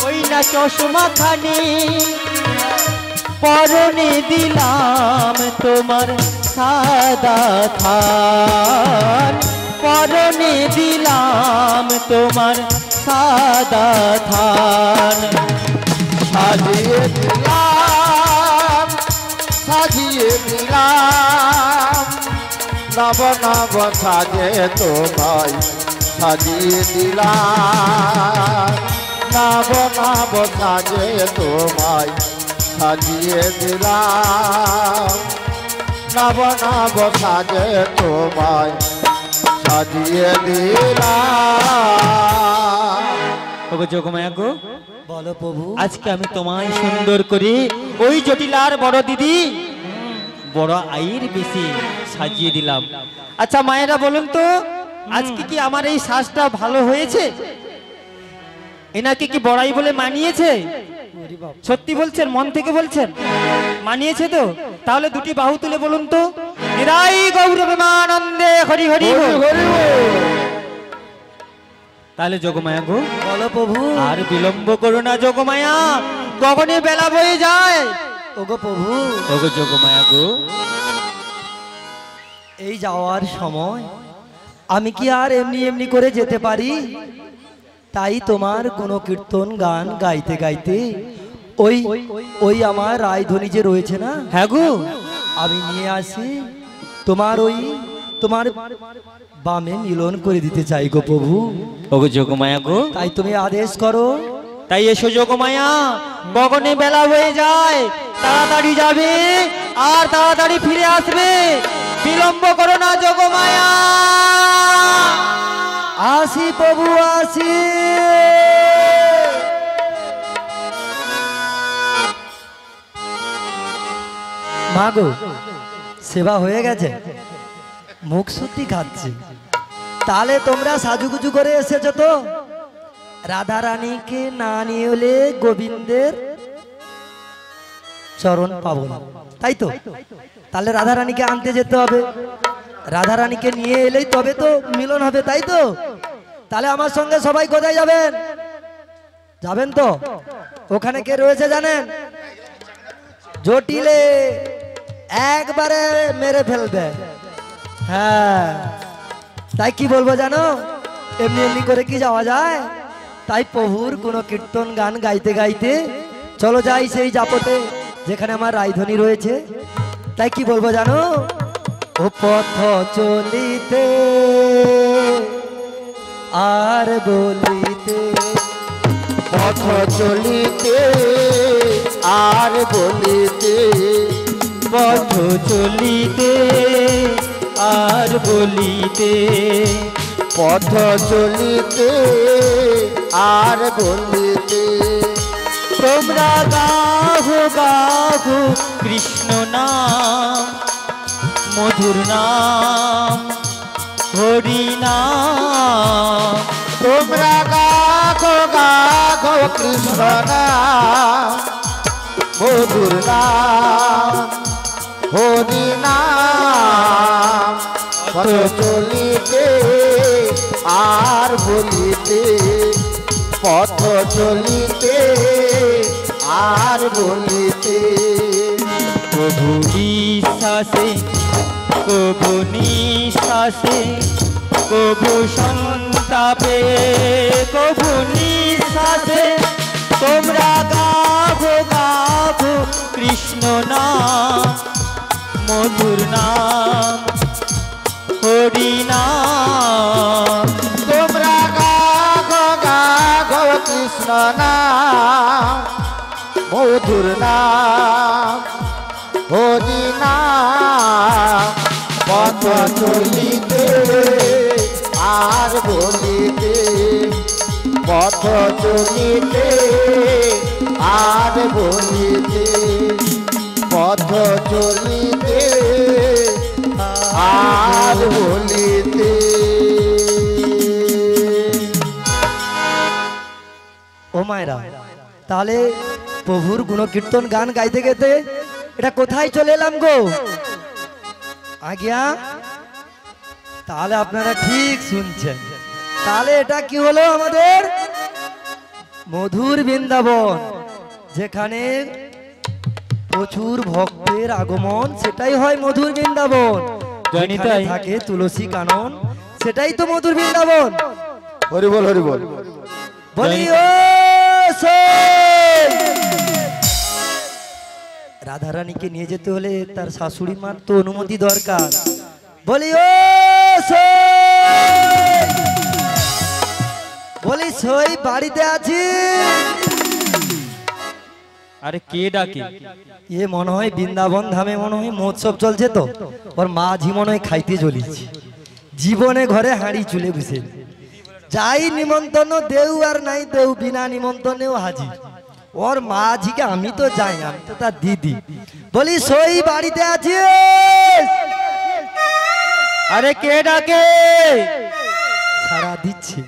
ওই না চশমা খানি, পরনে দিলাম তোমার সাদা থান, পরনে দিলাম তোমার সাদা থান। সাজিয়ে দিলাম, সাজিয়ে দিলাম, নব নব সাজে তোমায় সাজিয়ে দিলাম। নব নব সাজে তোমায় সাজিয়ে দিলাম। নব নব সাজে তোমায় সাজিয়ে দিলাম। ওগো যোগমায়া গো, বলো প্রভু। আজকে আমি তোমায় সুন্দর করে ওই জটিলার বড় দিদি বড় আয়ের বেশি সাজিয়ে দিলাম। আচ্ছা মায়েরা বলুন তো, আজকে কি আমার এই সাজটা ভালো হয়েছে? এনাকে কি বড়াই বলে মানিয়েছে? সত্যি বলছেন? মন থেকে বলছেন মানিয়েছে তো? তাহলে দুটি বাহু তুলে বলুন তো, নিরাই গৌরবেমানন্দে হরি হরি বল। তাহলে যোগমায়া গো, বলো প্রভু। আর বিলম্ব করো না যোগমায়া, গগনে বেলা বয়ে যায়। ওগো প্রভু, ওগো যোগমায়া গো, এই যাওয়ার সময় আমি কি আর এমনি এমনি করে যেতে পারি? তাই তোমার কোনো কীর্তন গান গাইতে গাইতে ওই ওই আমার রায়ধ্বনি যে রয়েছে না, হ্যাঁ গো, আমি নিয়ে আসি তোমার ওই তোমার বামে মিলন করে দিতে চাই গো প্রভু। ওগো যোগমায়া গো, তাই তুমি আদেশ করো। তাই এসো যোগমায়া, গগনে বেলা হয়ে যায়, তাড়াতাড়ি যাবে আর তাড়াতাড়ি ফিরে আসবে, বিলম্ব করো না যোগমায়া। আসি প্রভু, আসি। মাগো, সেবা হয়ে গেছে? মুখ শুদ্ধি খাচ্ছে। তাহলে তোমরা সাজুগুজু করে এসেছো তো? রাধা রানীকে না নিয়ে হলে গোবিন্দের চরণ পাবো না, তাই তো? তাহলে রাধা রানীকে আনতে যেতে হবে, রাধা রানীকে নিয়ে এলেই তবে তো মিলন হবে, তাই তো? তাহলে আমার সঙ্গে সবাই কোথায় যাবেন? যাবেন তো? ওখানে কে রয়েছে জানেন? জটিলে একবারে মেরে ফেলবে। হ্যাঁ, তাই কি বলবো জানো, এমনি এমনি করে কি যাওয়া যায়? তাই প্রভুর কোনো কীর্তন গান গাইতে গাইতে চলো যাই সেই জাপটে যেখানে আমার রাজধানী রয়েছে। তাই কি বলবো জানো, ও পথ চলিতে আর বলিতে, পথ চলিতে আর বলিতে, পথ চলিতে আর বলিতে, পথ চলিতে আর বলিতে, তোমরা গাহো গাহো কৃষ্ণ নাম, মধুর নাম, হরি নাম। তোমরা গাগো গাগো কৃষ্ণ নাম, মধুর নাম, হরি নাম। পথ চলিতে আর বলিতে, পথ চলিতে আর বলিতে, প্রভু বিশ্বাসে প্রভু নিঃশ্বাসে, প্রভু সন্তাপে প্রভু নিঃশ্বাসে, তোমরা গাভো গাভো কৃষ্ণ নাম, মধুর নাম, হরি নাম। তোমরা গাগো গাগো কৃষ্ণ নাম, মধুর নাম, হরি নাম। পথ চলিতে আর বলিতে, পথ চলিতে আর বলিতে, পথ চলিতে আর বলিতে। ও মায়েরা, তাহলে প্রভুর গুণকীর্তন গান গাইতে গাইতে এটা কোথায় চলে এলাম গো? আজ্ঞা, তাহলে আপনারা ঠিক শুনছেন। তাহলে এটা কি হলো আমাদের মধুর বৃন্দাবন, যেখানে প্রচুর ভক্তের আগমন, সেটাই হয় মধুর বৃন্দাবন। জানি যেখানে তাই। থাকে তুলসী কানন, সেটাই তো মধুর বৃন্দাবন। হরি বল, হরি বল। বলি জানি। ও সেই রাধা রানীকে নিয়ে যেতে হলে তার শাশুড়ি মার তো অনুমতি দরকার। বলি ও সেই, বলি সই বাড়িতে আছি? আরে কে ডাকে? এ মনে হয় বৃন্দাবন ধামে মনে হয় মহোৎসব চলছে, তো ওর মাঝি মনে হয় খাইতে চলেছে। জীবনে ঘরে হাঁড়ি চুলে বসে যাই নিমন্ত্রণ দেউ আর নাই দেউ, বিনা নিমন্ত্রণেও হাজির। ওর মাঝিকে আমি তো যাই, আমি তো তার দিদি। বলি সই বাড়িতে আছি? আরে কে ডাকে? সারা দিচ্ছে।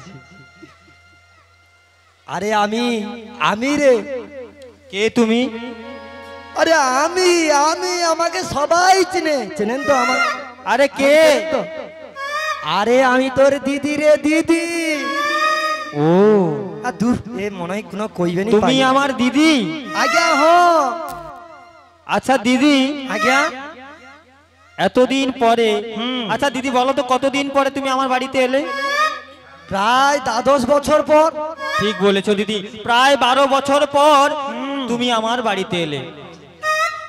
আরে আমি, আমি রে। কে তুমি? আরে আমি, আমি, আমাকে সবাই চেনে, চেনেন তো আমার? আরে কে? তো আরে আমি তোর দিদি রে, দিদি। ও, আর দূর, এ মনে হয় কোনো কইবেনি। তুমি আমার দিদি? আজ্ঞা হ। আচ্ছা দিদি, আজ্ঞা, এতদিন পরে, আচ্ছা দিদি বলো তো কতদিন পরে তুমি আমার বাড়িতে এলে? প্রায় 10 বছর পর। ঠিক বলেছো দিদি, প্রায় 12 বছর পর তুমি আমার বাড়িতে এলে।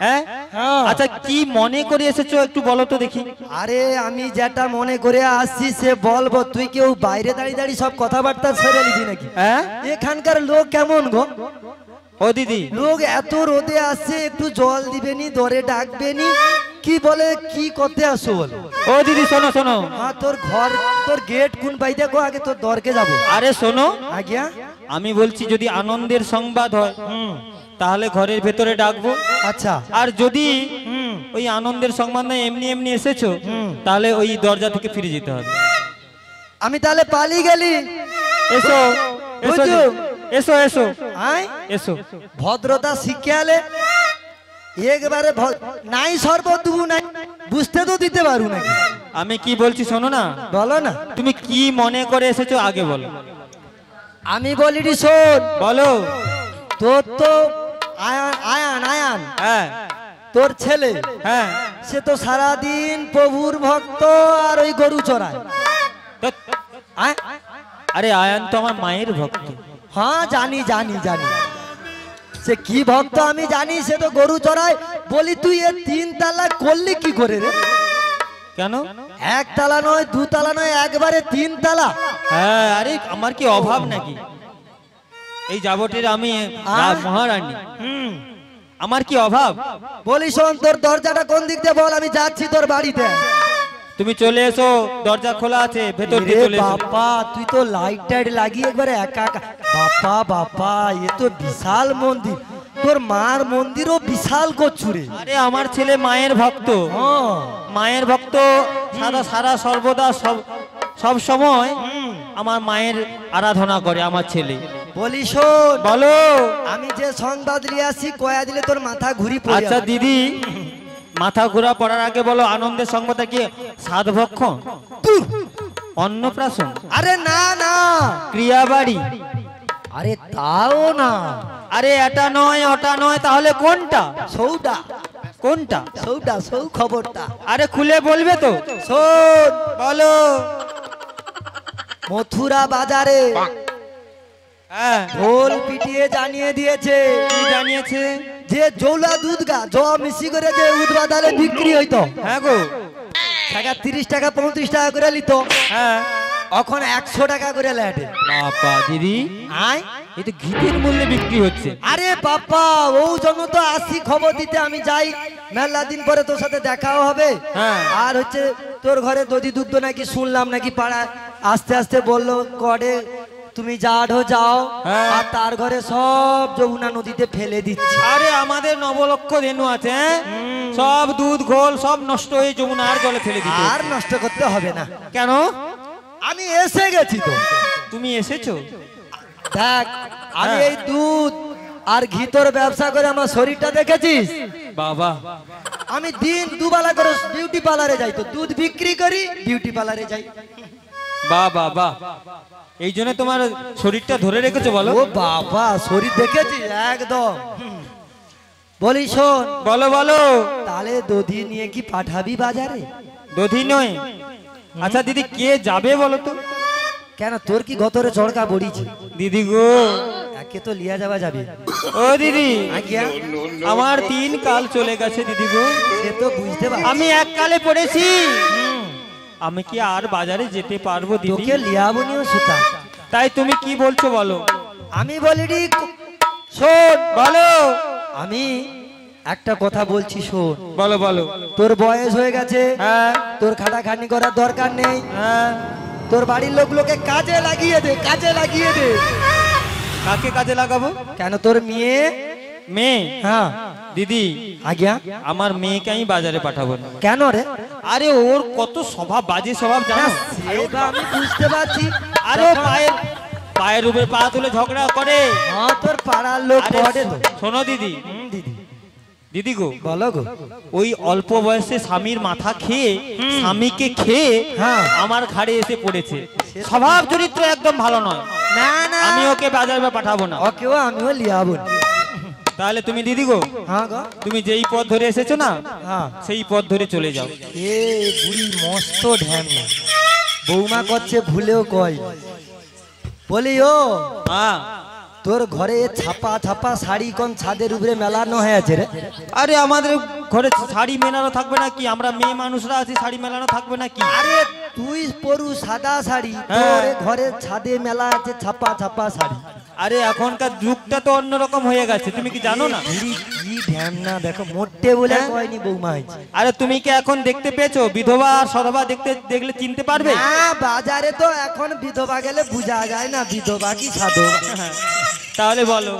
হ্যাঁ, হ্যাঁ। আচ্ছা কি মনে করে এসেছো একটু বলো তো দেখি। আরে আমি যেটা মনে করে আসছি সে বলবো, তুই কেউ বাইরে দাঁড়িয়ে দাঁড়িয়ে সব কথাবার্তা সেরে নিবি নাকি? হ্যাঁ, এখানকার লোক কেমন গো? ও দিদি, লোক এত রোদে আসছে, একটু জল দিবেনি, দরে ডাকবেনি, কি বলে কি করতে আসো বল? ও দিদি শোনো শোনো, হ্যাঁ, তোর ঘর, তোর গেট কোন বাইতে গো? আগে তোর দরকে যাবো। আরে শোনো, আজ্ঞা, আমি বলছি যদি আনন্দের সংবাদ হয় তাহলে ঘরের ভেতরে ডাকবো, আচ্ছা। আর যদি ওই আনন্দের সংবাদ নয় এমনি এমনি এসেছো, তাহলে ওই দরজা থেকে ফিরে যেতে হবে। আমি তাহলে পালিয়ে গেলি। এসো এসো বুঝছো? এসো এসো আয় এসো। ভদ্রতা শিখিয়ালে একবারে নাই শরবত দেবো নাই, বুঝতে তো দিতে পারু নাকি? আমি কি বলছি শোনো না, বলো না। তুমি কি মনে করে এসেছো আগে বলো। আমি বলি রে শোন, বলো। তোর তো আয়ান আয়ান আয়ান হ্যাঁ তোর ছেলে, হ্যাঁ। সে তো সারাদিন প্রভুর ভক্ত আর ওই গরু চড়ায়। ধ্যাৎ। আয়, আরে আয়ান তো আমার মায়ের ভক্ত। হ্যাঁ জানি জানি জানি, সে কি ভক্ত আমি জানি, সে তো গরু চড়ায়। বলি তুই এ 3 তালা করলি কি করে রে? কেন? 1 তালা নয় 2 তালা নয়, একবারে 3 তালা। হ্যাঁ, আরে আমার কি অভাব নাকি? এই যাবটের আমি মহারানী, আমার কি অভাব? বলি শোন, তোর দরজাটা কোন দিক দিয়ে বল, আমি যাচ্ছি তোর বাড়িতে। তুমি চলে এসো, দরজা খোলা আছে, ভেতর দিয়ে রে চলে এসো। বাবা, তুই তো লাইট টাইট লাগিয়ে একবারে একা একা। বাবা বাবা, এ তো বিশাল মন্দির, তোর মার মন্দিরও বিশাল করছু রে। আরে আমার ছেলে মায়ের ভক্ত, হ্যাঁ। মায়ের ভক্ত সারা সর্বদা সব সময় আমার মায়ের আরাধনা করে আমার ছেলে। বলি শোন, বলো। আমি যে সংবাদ নিয়ে আসি কয়া দিলে তোর মাথা ঘুরি পড়ে আচ্ছা যাবে। দিদি, মাথা ঘোরা পড়ার আগে বলো, আনন্দের সংবাদটা কি সাধভক্ষণ, অন্নপ্রাশন, আরে না না, ক্রিয়াবাড়ি? আরে তাও না, আরে এটা নয় ওটা নয়, তাহলে কোনটা? সৌটা কোনটা? সৌটা সৌ খবরটা আরে খুলে বলবে তো? শোন, বলো। মথুরা বাজারে হ্যাঁ, ঢোল পিটিয়ে জানিয়ে দিয়েছে কি জানিয়েছে? যে জৌলা দুধ গা জ মিশি করে যে উদ বাজারে বিক্রি হইতো, হ্যাঁ গো, টাকা 30 টাকা 35 টাকা করে নিত, হ্যাঁ। এখন 100 টাকা করে লেটে। বাবা দিদি, আয়, এই তো ঘিতের মূল্যে বিক্রি হচ্ছে। আরে বাবা, ও জন্য তো আসি খবর দিতে, আমি যাই, মেলা দিন পরে তোর সাথে দেখাও হবে। হ্যাঁ। আর হচ্ছে তোর ঘরে দধি দুগ্ধ নাকি শুনলাম নাকি পাড়ায়, আস্তে আস্তে বললো কডে তুমি যাও, হ্যাঁ। আর তার ঘরে সব যমুনা নদীতে ফেলে দিচ্ছে। আরে আমাদের নবলক্ষ ধেনু আছে, হ্যাঁ? সব দুধ ঘোল সব নষ্ট হয়ে যমুনার জলে ফেলে দিতে। আর নষ্ট করতে হবে না, কেন? আমি এসে গেছি তো। তুমি এসেছো? দেখ, আমি হ্যাঁ। এই দুধ আর ঘিতর ব্যবসা করে আমার শরীরটা দেখেছিস। বাবা, আমি দিন দুবেলা করে বিউটি পার্লারে যাই, তো দুধ বিক্রি করি, বিউটি পার্লারে যাই। বাবা বাহ, এই জন্য তোমার শরীরটা ধরে রেখেছো বলো। ও বাবা, শরীর দেখেছিস একদম। বলি শোন, বলো বলো। তাহলে দধি নিয়ে কি পাঠাবি বাজারে? দধি নয়। আচ্ছা দিদি, কে যাবে বলো তো? কেন, তোর কি গতরে চড়কা বড়িছে? দিদি গো, একে তো লিয়া যাওয়া যাবে। ও দিদি, আজ্ঞা, আমার 3 কাল চলে গেছে দিদি গো, সে তো বুঝতে পারছি। আমি 1 কালে পড়েছি, আমি কি আর বাজারে যেতে পারবো দিদি? তোকে লিয়াবনিও সুতা। তাই তুমি কি বলছো বলো। আমি বলি রে, শোন, বলো আমি একটা কথা বলছি শোন। বলো বলো। তোর বয়স হয়ে গেছে, হ্যাঁ তোর খাটাখাটনি করার দরকার নেই, হ্যাঁ। তোর বাড়ির লোকগুলোকে কাজে লাগিয়ে দে, কাজে লাগিয়ে দে। কাকে কাজে লাগাবো? কেন, তোর মেয়ে? মেয়ে? হ্যাঁ। দিদি, আজ্ঞা, আমার মেয়েকে আমি বাজারে পাঠাবো না। কেন রে? আরে ওর কত স্বভাব, বাজে স্বভাব না, জানো? সেটা আমি বুঝতে পারছি। আরে ও পায়ের উপরে পা তুলে ঝগড়া করে। হ্যাঁ, তোর পাড়ার লোক আরে করে তো। শোনো দিদি, দিদি, দিদি গো, বলো গো। ওই অল্প বয়সে স্বামীর মাথা খেয়ে, স্বামীকে খেয়ে হ্যাঁ। আমার ঘাড়ে এসে পড়েছে। স্বভাব চরিত্র একদম ভালো নয়, না না, আমি ওকে বাজারে পাঠাবো না। ওকেও আমিও লিয়াবো না। তাহলে তুমি দিদি গো, হ্যাঁ গো, তুমি যেই পথ ধরে এসেছো না, হ্যাঁ। সেই পথ ধরে চলে যাও। এ বুড়ি মস্ত ঢ্যামনা, বৌমা করছে ভুলেও কয়। বলি ও, হ্যাঁ। তোর ঘরে ছাপা ছাপা শাড়ি কোন ছাদের উপরে মেলানো হয়েছে রে? আরে আমাদের ঘরে শাড়ি মেলানো থাকবে না কি? আমরা মেয়ে মানুষরা আছি, শাড়ি মেলানো থাকবে না কি? আরে তুই পরু সাদা শাড়ি, হ্যাঁ। তোর ঘরে ছাদে মেলা আছে ছাপা ছাপা শাড়ি। আরে এখনকার যুগটা তো অন্যরকম হয়ে গেছে, তুমি কি জানো না? বুড়ি কি ঢ্যামনা, দেখো মোটে বলে হ্যাঁ। কয়নি বৌমা হয়েছে। আরে তুমি কি এখন দেখতে পেয়েছো? বিধবা আর সধবা দেখলে চিনতে পারবে? না, বাজারে তো এখন বিধবা গেলে বোঝা যায় না বিধবা কি সাধবা। তাহলে বলো।